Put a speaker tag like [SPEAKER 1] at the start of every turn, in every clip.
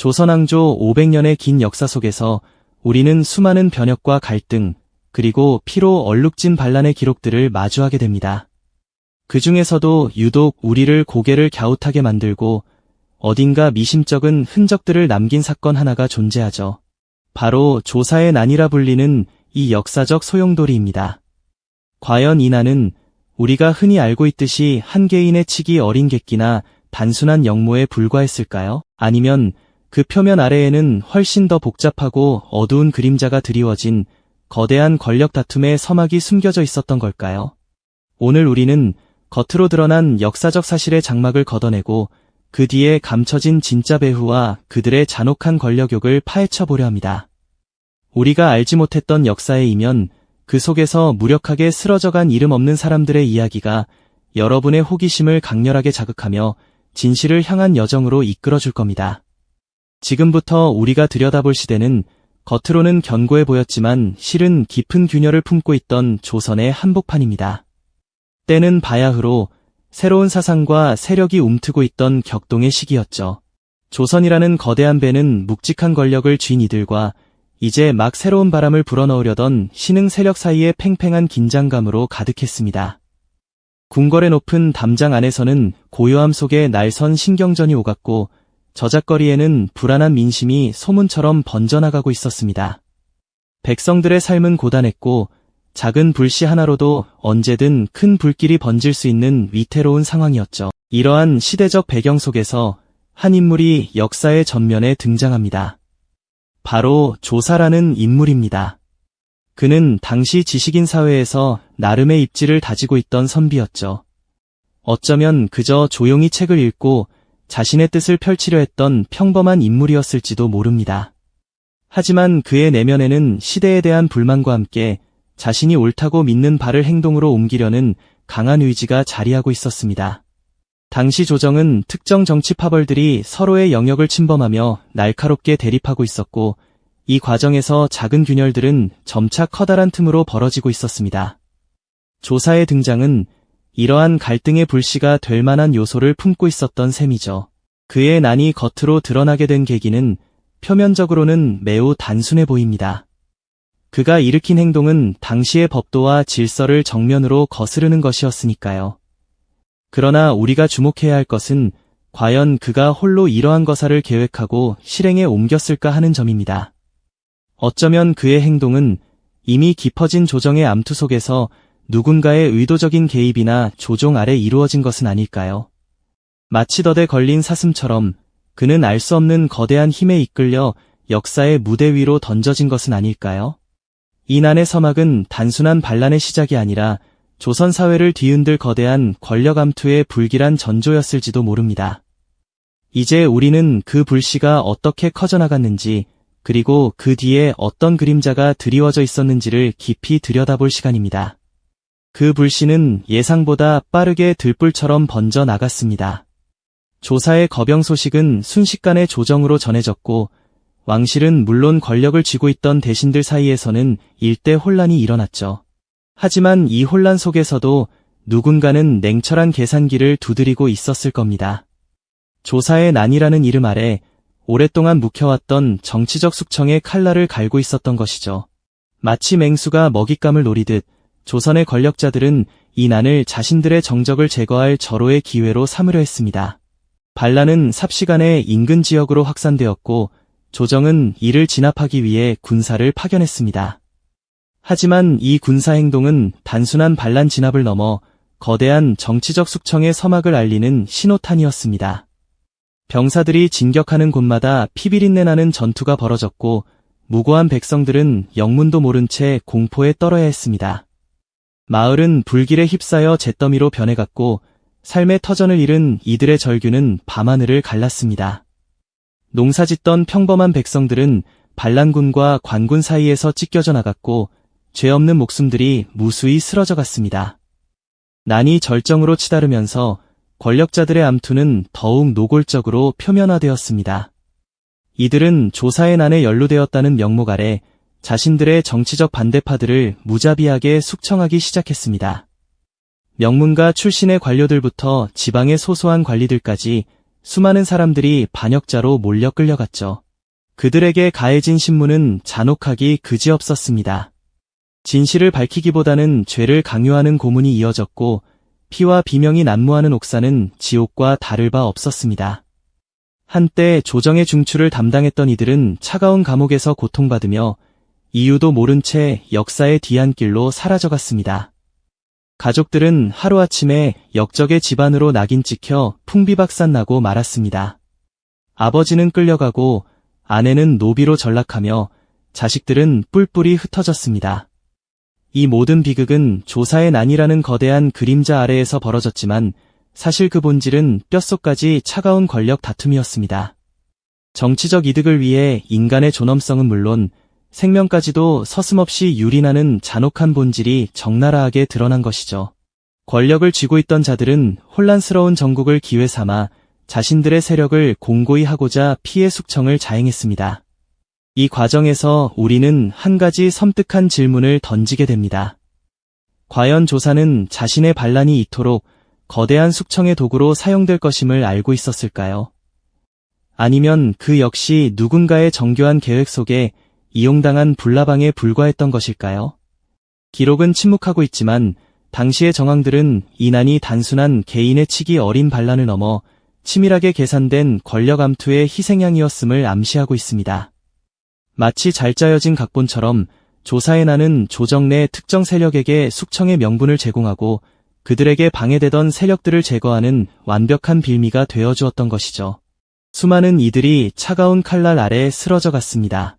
[SPEAKER 1] 조선왕조 500년의 긴 역사 속에서 우리는 수많은 변혁과 갈등, 그리고 피로 얼룩진 반란의 기록들을 마주하게 됩니다. 그 중에서도 유독 우리를 고개를 갸웃하게 만들고 어딘가 미심쩍은 흔적들을 남긴 사건 하나가 존재하죠. 바로 조사의 난이라 불리는 이 역사적 소용돌이입니다. 과연 이 난은 우리가 흔히 알고 있듯이 한 개인의 치기 어린 객기나 단순한 역모에 불과했을까요? 아니면 그 표면 아래에는 훨씬 더 복잡하고 어두운 그림자가 드리워진 거대한 권력 다툼의 서막이 숨겨져 있었던 걸까요? 오늘 우리는 겉으로 드러난 역사적 사실의 장막을 걷어내고 그 뒤에 감춰진 진짜 배후와 그들의 잔혹한 권력욕을 파헤쳐 보려 합니다. 우리가 알지 못했던 역사의 이면, 그 속에서 무력하게 쓰러져간 이름 없는 사람들의 이야기가 여러분의 호기심을 강렬하게 자극하며 진실을 향한 여정으로 이끌어줄 겁니다. 지금부터 우리가 들여다볼 시대는 겉으로는 견고해 보였지만 실은 깊은 균열을 품고 있던 조선의 한복판입니다. 때는 바야흐로 새로운 사상과 세력이 움트고 있던 격동의 시기였죠. 조선이라는 거대한 배는 묵직한 권력을 쥔 이들과 이제 막 새로운 바람을 불어넣으려던 신흥 세력 사이의 팽팽한 긴장감으로 가득했습니다. 궁궐의 높은 담장 안에서는 고요함 속에 날선 신경전이 오갔고 저작거리에는 불안한 민심이 소문처럼 번져나가고 있었습니다. 백성들의 삶은 고단했고 작은 불씨 하나로도 언제든 큰 불길이 번질 수 있는 위태로운 상황이었죠. 이러한 시대적 배경 속에서 한 인물이 역사의 전면에 등장합니다. 바로 조사라는 인물입니다. 그는 당시 지식인 사회에서 나름의 입지를 다지고 있던 선비였죠. 어쩌면 그저 조용히 책을 읽고 자신의 뜻을 펼치려 했던 평범한 인물이었을지도 모릅니다. 하지만 그의 내면에는 시대에 대한 불만과 함께 자신이 옳다고 믿는 바를 행동으로 옮기려는 강한 의지가 자리하고 있었습니다. 당시 조정은 특정 정치 파벌들이 서로의 영역을 침범하며 날카롭게 대립하고 있었고 이 과정에서 작은 균열들은 점차 커다란 틈으로 벌어지고 있었습니다. 조사의 등장은 이러한 갈등의 불씨가 될 만한 요소를 품고 있었던 셈이죠. 그의 난이 겉으로 드러나게 된 계기는 표면적으로는 매우 단순해 보입니다. 그가 일으킨 행동은 당시의 법도와 질서를 정면으로 거스르는 것이었으니까요. 그러나 우리가 주목해야 할 것은 과연 그가 홀로 이러한 거사를 계획하고 실행에 옮겼을까 하는 점입니다. 어쩌면 그의 행동은 이미 깊어진 조정의 암투 속에서 누군가의 의도적인 개입이나 조종 아래 이루어진 것은 아닐까요? 마치 덫에 걸린 사슴처럼 그는 알 수 없는 거대한 힘에 이끌려 역사의 무대 위로 던져진 것은 아닐까요? 이 난의 서막은 단순한 반란의 시작이 아니라 조선 사회를 뒤흔들 거대한 권력 암투의 불길한 전조였을지도 모릅니다. 이제 우리는 그 불씨가 어떻게 커져나갔는지 그리고 그 뒤에 어떤 그림자가 드리워져 있었는지를 깊이 들여다볼 시간입니다. 그 불씨는 예상보다 빠르게 들불처럼 번져 나갔습니다. 조사의 거병 소식은 순식간에 조정으로 전해졌고 왕실은 물론 권력을 쥐고 있던 대신들 사이에서는 일대 혼란이 일어났죠. 하지만 이 혼란 속에서도 누군가는 냉철한 계산기를 두드리고 있었을 겁니다. 조사의 난이라는 이름 아래 오랫동안 묵혀왔던 정치적 숙청의 칼날을 갈고 있었던 것이죠. 마치 맹수가 먹잇감을 노리듯 조선의 권력자들은 이 난을 자신들의 정적을 제거할 절호의 기회로 삼으려 했습니다. 반란은 삽시간에 인근 지역으로 확산되었고 조정은 이를 진압하기 위해 군사를 파견했습니다. 하지만 이 군사 행동은 단순한 반란 진압을 넘어 거대한 정치적 숙청의 서막을 알리는 신호탄이었습니다. 병사들이 진격하는 곳마다 피비린내 나는 전투가 벌어졌고 무고한 백성들은 영문도 모른 채 공포에 떨어야 했습니다. 마을은 불길에 휩싸여 잿더미로 변해갔고 삶의 터전을 잃은 이들의 절규는 밤하늘을 갈랐습니다. 농사짓던 평범한 백성들은 반란군과 관군 사이에서 찢겨져 나갔고 죄 없는 목숨들이 무수히 쓰러져 갔습니다. 난이 절정으로 치달으면서 권력자들의 암투는 더욱 노골적으로 표면화되었습니다. 이들은 조사의 난에 연루되었다는 명목 아래 자신들의 정치적 반대파들을 무자비하게 숙청하기 시작했습니다. 명문가 출신의 관료들부터 지방의 소소한 관리들까지 수많은 사람들이 반역자로 몰려 끌려갔죠. 그들에게 가해진 신문은 잔혹하기 그지없었습니다. 진실을 밝히기보다는 죄를 강요하는 고문이 이어졌고 피와 비명이 난무하는 옥사는 지옥과 다를 바 없었습니다. 한때 조정의 중추를 담당했던 이들은 차가운 감옥에서 고통받으며 이유도 모른 채 역사의 뒤안길로 사라져갔습니다. 가족들은 하루아침에 역적의 집안으로 낙인 찍혀 풍비박산나고 말았습니다. 아버지는 끌려가고 아내는 노비로 전락하며 자식들은 뿔뿔이 흩어졌습니다. 이 모든 비극은 조사의 난이라는 거대한 그림자 아래에서 벌어졌지만 사실 그 본질은 뼛속까지 차가운 권력 다툼이었습니다. 정치적 이득을 위해 인간의 존엄성은 물론 생명까지도 서슴없이 유린하는 잔혹한 본질이 적나라하게 드러난 것이죠. 권력을 쥐고 있던 자들은 혼란스러운 정국을 기회 삼아 자신들의 세력을 공고히 하고자 피해 숙청을 자행했습니다. 이 과정에서 우리는 한 가지 섬뜩한 질문을 던지게 됩니다. 과연 조사는 자신의 반란이 이토록 거대한 숙청의 도구로 사용될 것임을 알고 있었을까요? 아니면 그 역시 누군가의 정교한 계획 속에 이용당한 불나방에 불과했던 것일까요? 기록은 침묵하고 있지만 당시의 정황들은 이 난이 단순한 개인의 치기 어린 반란을 넘어 치밀하게 계산된 권력 암투의 희생양이었음을 암시하고 있습니다. 마치 잘 짜여진 각본처럼 조사의 난은 조정 내 특정 세력에게 숙청의 명분을 제공하고 그들에게 방해되던 세력들을 제거하는 완벽한 빌미가 되어주었던 것이죠. 수많은 이들이 차가운 칼날 아래 쓰러져 갔습니다.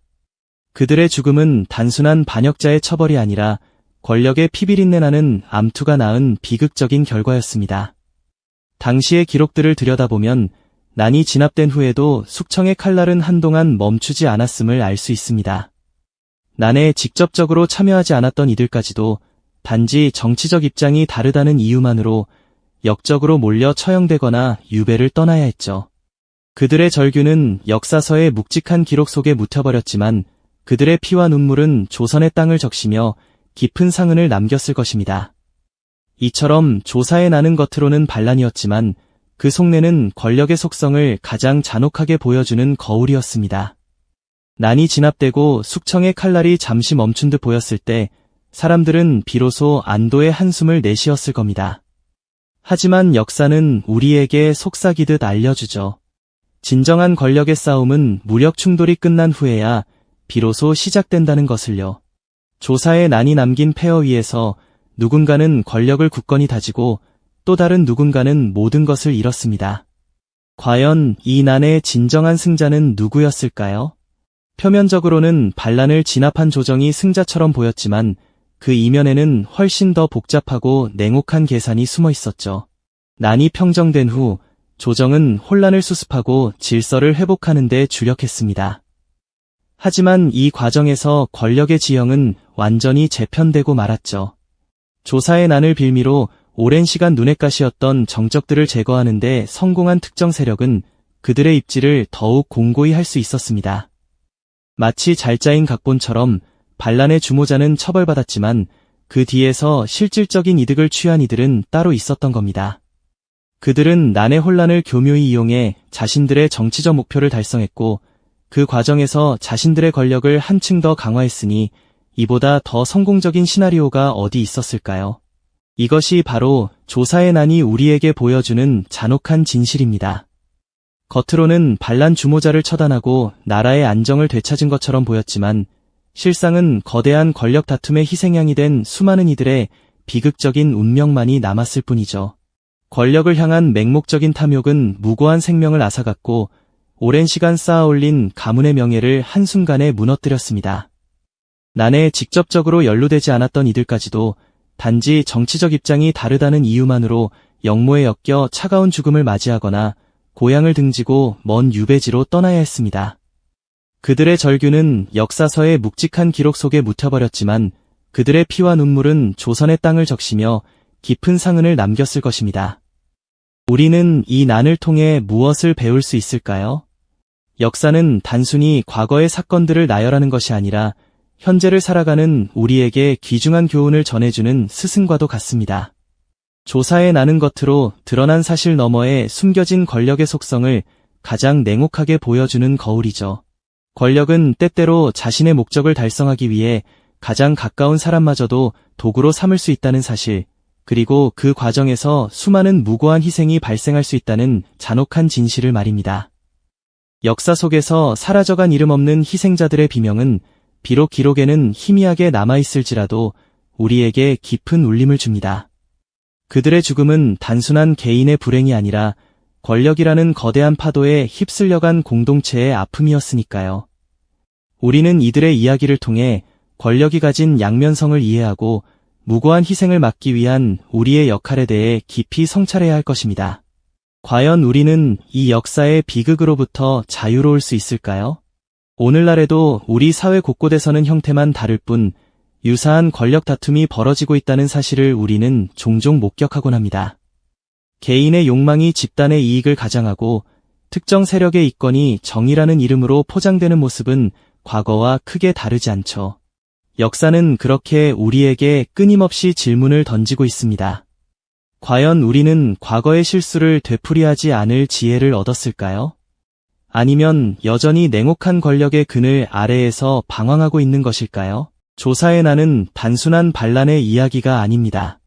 [SPEAKER 1] 그들의 죽음은 단순한 반역자의 처벌이 아니라 권력의 피비린내 나는 암투가 낳은 비극적인 결과였습니다. 당시의 기록들을 들여다보면 난이 진압된 후에도 숙청의 칼날은 한동안 멈추지 않았음을 알 수 있습니다. 난에 직접적으로 참여하지 않았던 이들까지도 단지 정치적 입장이 다르다는 이유만으로 역적으로 몰려 처형되거나 유배를 떠나야 했죠. 그들의 절규는 역사서의 묵직한 기록 속에 묻혀버렸지만 그들의 피와 눈물은 조선의 땅을 적시며 깊은 상흔을 남겼을 것입니다. 이처럼 조사에 나는 겉으로는 반란이었지만 그 속내는 권력의 속성을 가장 잔혹하게 보여주는 거울이었습니다. 난이 진압되고 숙청의 칼날이 잠시 멈춘 듯 보였을 때 사람들은 비로소 안도의 한숨을 내쉬었을 겁니다. 하지만 역사는 우리에게 속삭이듯 알려주죠. 진정한 권력의 싸움은 무력 충돌이 끝난 후에야 비로소 시작된다는 것을요. 조사의 난이 남긴 폐허 위에서 누군가는 권력을 굳건히 다지고 또 다른 누군가는 모든 것을 잃었습니다. 과연 이 난의 진정한 승자는 누구였을까요? 표면적으로는 반란을 진압한 조정이 승자처럼 보였지만 그 이면에는 훨씬 더 복잡하고 냉혹한 계산이 숨어 있었죠. 난이 평정된 후 조정은 혼란을 수습하고 질서를 회복하는 데 주력했습니다. 하지만 이 과정에서 권력의 지형은 완전히 재편되고 말았죠. 조사의 난을 빌미로 오랜 시간 눈엣 가시였던 정적들을 제거하는 데 성공한 특정 세력은 그들의 입지를 더욱 공고히 할 수 있었습니다. 마치 잘 짜인 각본처럼 반란의 주모자는 처벌받았지만 그 뒤에서 실질적인 이득을 취한 이들은 따로 있었던 겁니다. 그들은 난의 혼란을 교묘히 이용해 자신들의 정치적 목표를 달성했고 그 과정에서 자신들의 권력을 한층 더 강화했으니 이보다 더 성공적인 시나리오가 어디 있었을까요? 이것이 바로 조사의 난이 우리에게 보여주는 잔혹한 진실입니다. 겉으로는 반란 주모자를 처단하고 나라의 안정을 되찾은 것처럼 보였지만 실상은 거대한 권력 다툼의 희생양이 된 수많은 이들의 비극적인 운명만이 남았을 뿐이죠. 권력을 향한 맹목적인 탐욕은 무고한 생명을 앗아갔고 오랜 시간 쌓아올린 가문의 명예를 한순간에 무너뜨렸습니다. 난에 직접적으로 연루되지 않았던 이들까지도 단지 정치적 입장이 다르다는 이유만으로 역모에 엮여 차가운 죽음을 맞이하거나 고향을 등지고 먼 유배지로 떠나야 했습니다. 그들의 절규는 역사서의 묵직한 기록 속에 묻혀버렸지만 그들의 피와 눈물은 조선의 땅을 적시며 깊은 상흔을 남겼을 것입니다. 우리는 이 난을 통해 무엇을 배울 수 있을까요? 역사는 단순히 과거의 사건들을 나열하는 것이 아니라 현재를 살아가는 우리에게 귀중한 교훈을 전해주는 스승과도 같습니다. 조사에 나는 겉으로 드러난 사실 너머에 숨겨진 권력의 속성을 가장 냉혹하게 보여주는 거울이죠. 권력은 때때로 자신의 목적을 달성하기 위해 가장 가까운 사람마저도 도구로 삼을 수 있다는 사실, 그리고 그 과정에서 수많은 무고한 희생이 발생할 수 있다는 잔혹한 진실을 말입니다. 역사 속에서 사라져간 이름 없는 희생자들의 비명은 비록 기록에는 희미하게 남아있을지라도 우리에게 깊은 울림을 줍니다. 그들의 죽음은 단순한 개인의 불행이 아니라 권력이라는 거대한 파도에 휩쓸려간 공동체의 아픔이었으니까요. 우리는 이들의 이야기를 통해 권력이 가진 양면성을 이해하고 무고한 희생을 막기 위한 우리의 역할에 대해 깊이 성찰해야 할 것입니다. 과연 우리는 이 역사의 비극으로부터 자유로울 수 있을까요? 오늘날에도 우리 사회 곳곳에서는 형태만 다를 뿐 유사한 권력 다툼이 벌어지고 있다는 사실을 우리는 종종 목격하곤 합니다. 개인의 욕망이 집단의 이익을 가장하고 특정 세력의 이권이 정의라는 이름으로 포장되는 모습은 과거와 크게 다르지 않죠. 역사는 그렇게 우리에게 끊임없이 질문을 던지고 있습니다. 과연 우리는 과거의 실수를 되풀이하지 않을 지혜를 얻었을까요? 아니면 여전히 냉혹한 권력의 그늘 아래에서 방황하고 있는 것일까요? 조사에 나는 단순한 반란의 이야기가 아닙니다.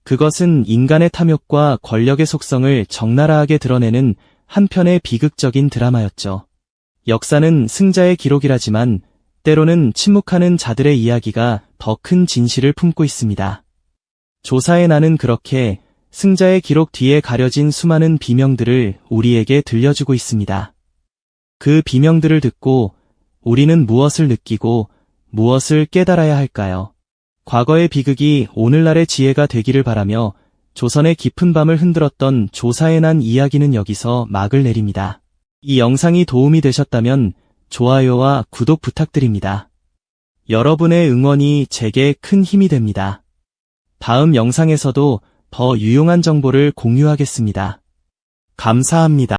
[SPEAKER 1] 그것은 인간의 탐욕과 권력의 속성을 적나라하게 드러내는 한편의 비극적인 드라마였죠. 역사는 승자의 기록이라지만 때로는 침묵하는 자들의 이야기가 더 큰 진실을 품고 있습니다. 조사에 나는 그렇게 승자의 기록 뒤에 가려진 수많은 비명들을 우리에게 들려주고 있습니다. 그 비명들을 듣고 우리는 무엇을 느끼고 무엇을 깨달아야 할까요? 과거의 비극이 오늘날의 지혜가 되기를 바라며 조선의 깊은 밤을 흔들었던 조사에 난 이야기는 여기서 막을 내립니다. 이 영상이 도움이 되셨다면 좋아요와 구독 부탁드립니다. 여러분의 응원이 제게 큰 힘이 됩니다. 다음 영상에서도 더 유용한 정보를 공유하겠습니다. 감사합니다.